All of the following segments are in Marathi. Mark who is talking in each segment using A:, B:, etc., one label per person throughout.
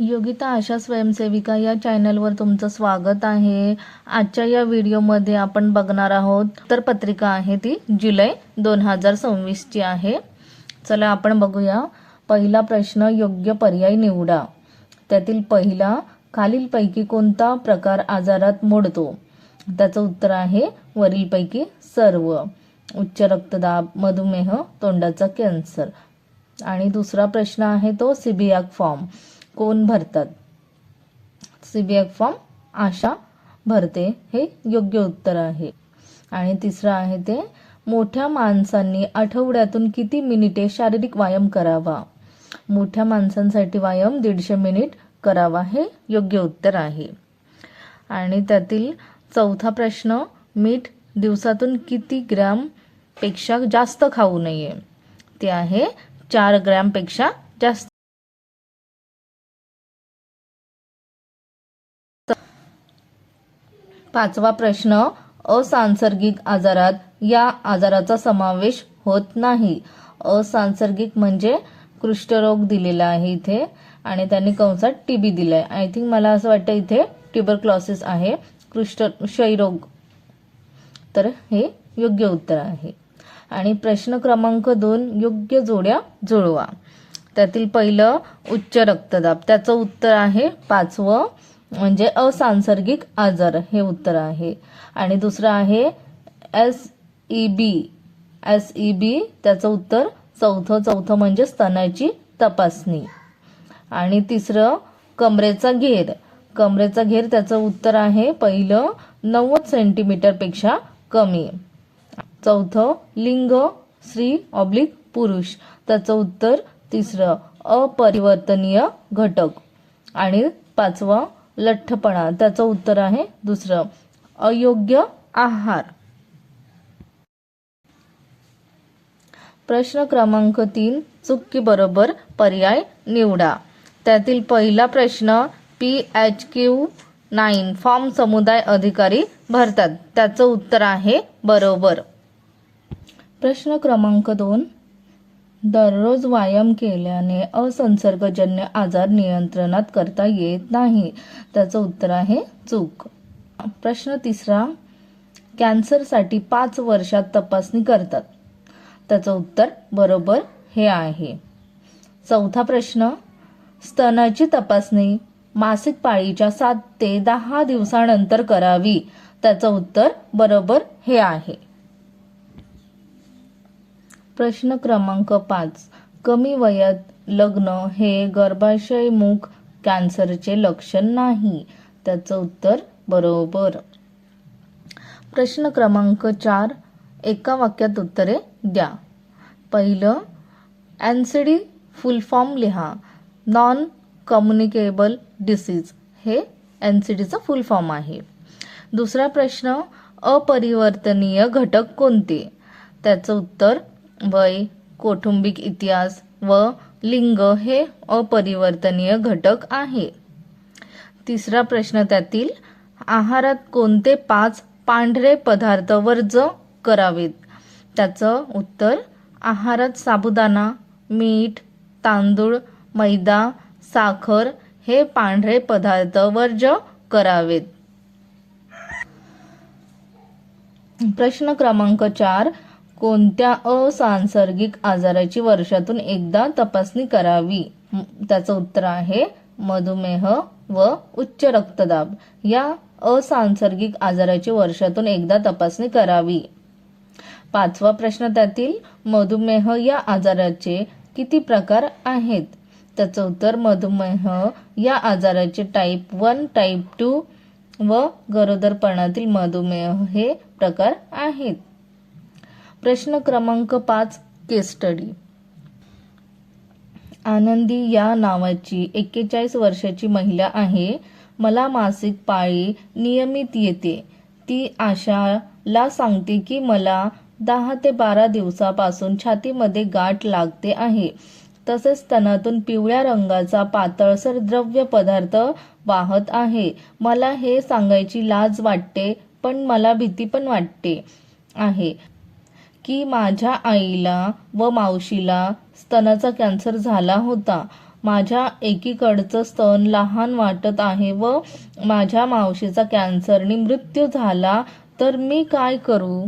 A: योगिता आशा स्वयंसेविका या चॅनलवर तुमचं स्वागत आहे। आजच्या या व्हिडिओमध्ये आपण बघणार आहोत तर पत्रिका आहे ती जुलै 2026 ची आहे। चला आपण बघूया। पहिला प्रश्न, योग्य पर्याय निवडा। त्यातील पहिला, खालीलपैकी कोणता प्रकार आजारात मोडतो? त्याचं उत्तर आहे वरीलपैकी सर्व। उच्च रक्तदाब, मधुमेह, तोंडाचा कॅन्सर। आणि दुसरा प्रश्न आहे तो सीबीएक फॉर्म कोण भरतात? सीबीएक फॉर्म आशा भरते, हे योग्य उत्तर आहे। आणि तिसरा आहे ते, मोठ्या माणसांनी आठवड्यातून किती मिनिटे शारीरिक व्यायाम करावा? मोठ्या माणसांसाठी व्यायाम 150 मिनिट करावा, हे योग्य उत्तर आहे। आणि त्यातील चौथा प्रश्न, मीठ दिवसातून किती ग्रॅम पेक्षा जास्त खाऊ नये? ते आहे 4 ग्रॅम पेक्षा जास्त। पाचवा प्रश्न, असंसर्गिक आजारात या आजाराचा समावेश होत नाही। असंसर्गिक म्हणजे कुष्ठरोग दिलेला आहे इथे, आणि त्यांनी कंसात टीबी दिलाय। आय थिंक मला असं वाटतं इथे ट्युबरक्लोसिस आहे, क्षयरोग, तर हे योग्य उत्तर आहे। आणि प्रश्न क्रमांक 2, योग्य जोड्या जुळवा। त्यातील पहिलं उच्च रक्तदाब, त्याचं उत्तर आहे 5वं, म्हणजे असंसर्गिक आजार, हे उत्तर आहे। आणि दुसरं आहे एसईबी, त्याचं उत्तर चौथं म्हणजे स्तनाची तपासणी। आणि तिसरं कमरेचा घेर, त्याचं उत्तर आहे पहिलं 90 सेंटीमीटर पेक्षा कमी। चौथं लिंग, स्त्री/पुरुष, त्याचं उत्तर तिसरं अपरिवर्तनीय घटक। आणि पाचवं लठ्ठपणा, त्याचं उत्तर आहे दुसरं अयोग्य आहार। प्रश्न क्रमांक 3, चूक की बरोबर पर्याय निवडा। त्यातील पहिला प्रश्न, PHQ-9 फॉर्म समुदाय अधिकारी भरतात, त्याचं उत्तर आहे बरोबर। प्रश्न क्रमांक 2, दररोज व्यायाम केल्याने असंसर्गजन्य आजार नियंत्रणात करता येत नाही, त्याचं उत्तर आहे चूक। प्रश्न तिसरा, कॅन्सरसाठी 5 वर्षात तपासणी करतात, त्याचं उत्तर बरोबर हे आहे। चौथा प्रश्न, स्तनाची तपासणी मासिक पाळीच्या 7 ते 10 दिवसानंतर करावी, त्याचं उत्तर बरोबर हे आहे। प्रश्न क्रमांक 5, कमी वयात लग्न हे गर्भाशयमुख कॅन्सरचे लक्षण नाही, त्याचं उत्तर बरोबर। प्रश्न क्रमांक 4, एका वाक्यात उत्तरे द्या। पहिलं, NCD फुल फॉर्म लिहा। नॉन कम्युनिकेबल डिसीज, हे NCDचा फुल फॉर्म आहे। दुसरा प्रश्न, अपरिवर्तनीय घटक कोणते? त्याचं उत्तर वय, कौटुंबिक इतिहास व लिंग हे अपरिवर्तनीय घटक आहे। तिसरा प्रश्न, त्यातील आहारात कोणते 5 पांढरे पदार्थ वर्ज्य करावेत? त्याचं उत्तर आहारात साबुदाणा, मीठ, तांदूळ, मैदा, साखर हे पांढरे पदार्थ वर्ज्य करावेत। प्रश्न क्रमांक 4, कोणत्या असंसर्गिक आजाराची वर्षातून एकदा तपासणी करावी? त्याचं उत्तर आहे मधुमेह व उच्च रक्तदाब या असंसर्गिक आजाराची वर्षातून एकदा तपासणी करावी। पाचवा प्रश्न, त्यातील मधुमेह या आजाराचे किती प्रकार आहेत? त्याचं उत्तर मधुमेह या आजाराचे टाईप 1, टाईप 2 व गरोदरपणातील मधुमेह हे प्रकार आहेत। प्रश्न क्रमांक 5, केस स्टडी। आनंदी या नावाची 41 वर्षाची महिला आहे। मला मासिक पाळी नियमित येते। ती आशाला सांगते की मला 10 ते 12 दिवसापासून छातीमध्ये गाठ लागते आहे, तसेच स्तनातून पिवळ्या रंगाचा पातळसर द्रव्य पदार्थ वाहत आहे। मला हे सांगायची लाज वाटते, पण मला भीती पण वाटते आहे की माझ्या आईला व मावशीला स्तनाचा कॅन्सर झाला होता। माझ्या एकीकडचं स्तन लहान वाटत आहे व माझ्या मावशीचा कॅन्सरने मृत्यू झाला तर मी काय करू?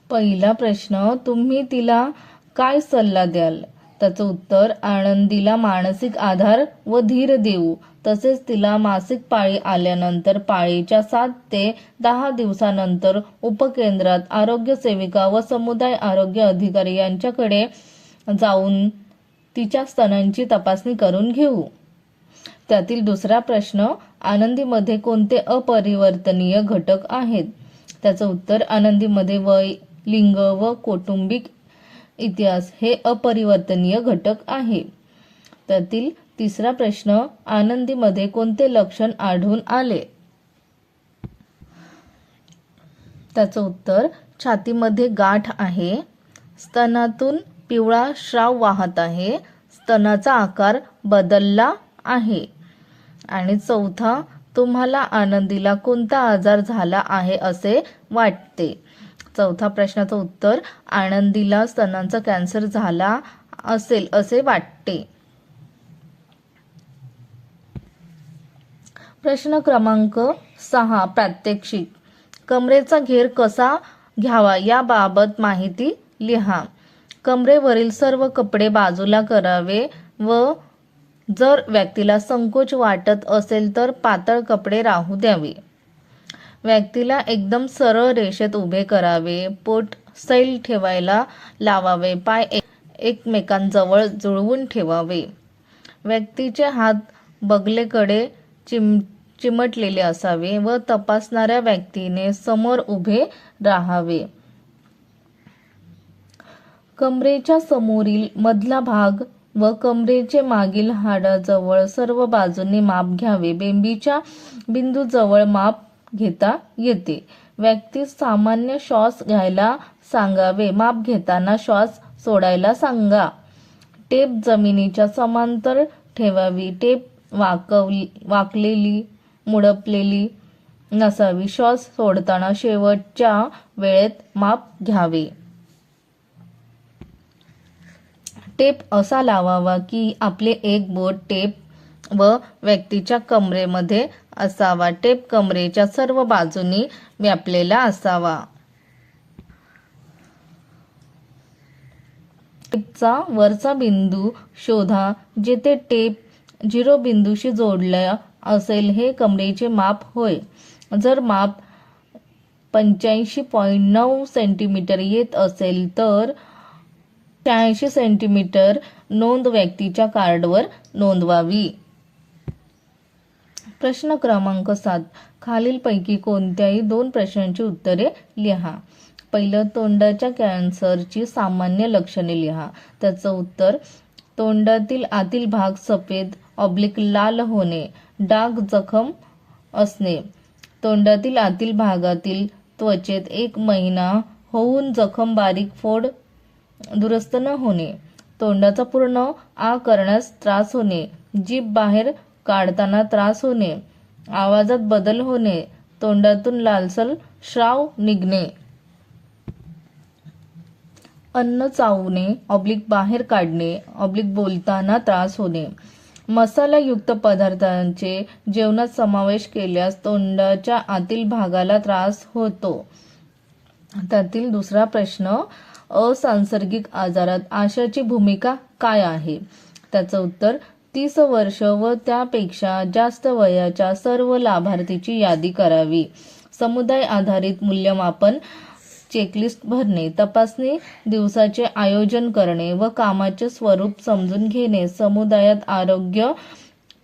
A: पहिला प्रश्न, तुम्ही तिला काय सल्ला द्याल? त्याचं उत्तर, आनंदीला मानसिक आधार व धीर देऊ. तसेच तिला मासिक पाळी आल्यानंतर पाळीच्या 7 ते 10 दिवसानंतर उपकेंद्रात आरोग्य सेविका व समुदाय आरोग्य अधिकारी यांच्याकडे जाऊन तिच्या स्तनांची तपासणी करून घेऊ. त्यातील दुसरा प्रश्न, आनंदीमध्ये कोणते अपरिवर्तनीय घटक आहेत? त्याचं उत्तर, आनंदीमध्ये वय, लिंग व कौटुंबिक इतिहास हे अपरिवर्तनीय घटक आहे. त्यातील तिसरा प्रश्न, आनंदीमध्ये कोणते लक्षण आढळून आले? त्याचं उत्तर, छातीमध्ये गाठ आहे, स्तनातून पिवळा स्राव वाहत आहे, स्तनाचा आकार बदलला आहे. आणि चौथा, तुम्हाला आनंदीला कोणता आजार झाला आहे असे वाटते? चौथा प्रश्नाचं उत्तर, आनंदीला स्तनांचा कॅन्सर झाला असेल असे वाटते. प्रश्न क्रमांक 6, प्रात्यक्षिक. कमरेचा घेर कसा घ्यावा याबाबत माहिती लिहा. कमरेवरील सर्व कपडे बाजूला करावे व जर व्यक्तीला संकोच वाटत असेल तर पातळ कपडे राहू द्यावे. व्यक्तीला एकदम सरळ रेषेत उभे करावे. पोट सैल ठेवायला लावावे. पाय एकमेकांजवळ जुळवून ठेवावे. व्यक्तीचे हात बगलेकडे चिमटलेले असावे व तपासणाऱ्या व्यक्तीने समोर उभे राहावे. कमरेच्या समोरील मधला भाग व कमरेचे मागील हाडाजवळ सर्व बाजूंनी माप घ्यावे. बेंबीच्या बिंदूजवळ माप घेता येते. व्यक्तीस सामान्य श्वास घ्यायला सांगावे. माप घेताना श्वास सोडायला सांगा. टेप जमिनीच्या समांतर ठेवावी. टेप वाकलेली मुडपलेली नसावी. श्वास सोडताना शेवटच्या वेळेत माप घ्यावे. टेप असा लावावा की आपले एक बोट टेप व व्यक्तीच्या कमरेमध्ये असावा. टेप कमरेच्या सर्व बाजूंनी व्यापलेला असावा. टेपचा वरचा बिंदू शोधा जेथे टेप 0 बिंदूशी जोडला असेल. हे कमरेचे माप होय. जर माप 85.9 सेंटीमीटर येत असेल तर 86 सेंटीमीटर नोंद व्यक्तीच्या कार्डवर नोंदवावी. प्रश्न क्रमांक 7, खालीलपैकी कोणत्याही 2 प्रश्नांची उत्तरे लिहा. पहिलं, तोंडाच्या कॅन्सरची सामान्य लक्षणे लिहा. त्याचं उत्तर, तोंडातील आतील भाग सफेद लाल होणे, डाग जखम असणे, तोंडातील आतील भागातील त्वचेत 1 महिना होऊन जखम बारीक फोड दुरुस्त न होणे, तोंडाचा पूर्ण आ करण्यास त्रास होणे, जीभ बाहेर काढताना त्रास होणे, आवाजात बदल होणे, तोंडातून लालसर स्राव निघणे, अन्न चावणे बाहेर काढणे बोलताना त्रास होणे. मसालायुक्त पदार्थांचे जेवणात समावेश केल्यास तोंडाच्या आतील भागाला त्रास होतो. त्यातील दुसरा प्रश्न, असंसर्गिक आजारात आशाची भूमिका काय आहे? त्याचं उत्तर, 30 वर्ष व त्यापेक्षा जास्त वयाच्या सर्व लाभार्थीची यादी करावी. समुदाय आधारित मूल्यमापन चेकलिस्ट भरणे, तपासणी दिवसाचे आयोजन करणे व कामाचे स्वरूप समजून घेणे, समुदायात आरोग्य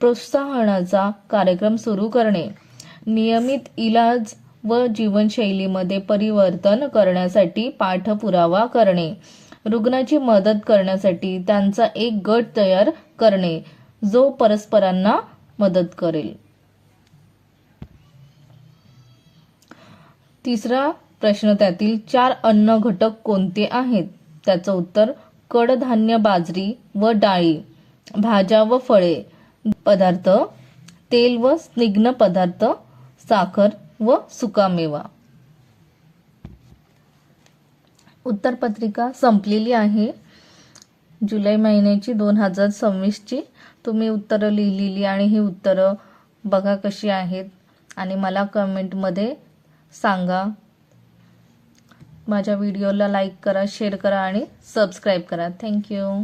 A: प्रोत्साहनाचा कार्यक्रम सुरू करणे, नियमित इलाज व जीवनशैलीमध्ये परिवर्तन करण्यासाठी पाठपुरावा करणे, रुग्णाची मदत करण्यासाठी त्यांचा एक गट तयार करणे जो परस्परांना मदत करेल. तिसरा प्रश्न, त्यातील 4 अन्न घटक कोणते आहेत? त्याचं उत्तर, कडधान्य, बाजरी व डाळी, भाज्या व फळे पदार्थ, तेल व स्निग्ध पदार्थ, साखर व सुकामेवा. उत्तरपत्रिका संपलेली आहे. जुलै महिन्याची 2026ची तुम्ही उत्तरं लिहिलेली आणि ही उत्तरं बघा कशी आहेत आणि मला कमेंटमध्ये सांगा. माझ्या व्हिडिओला लाईक करा, शेअर करा आणि सबस्क्राईब करा. थँक्यू.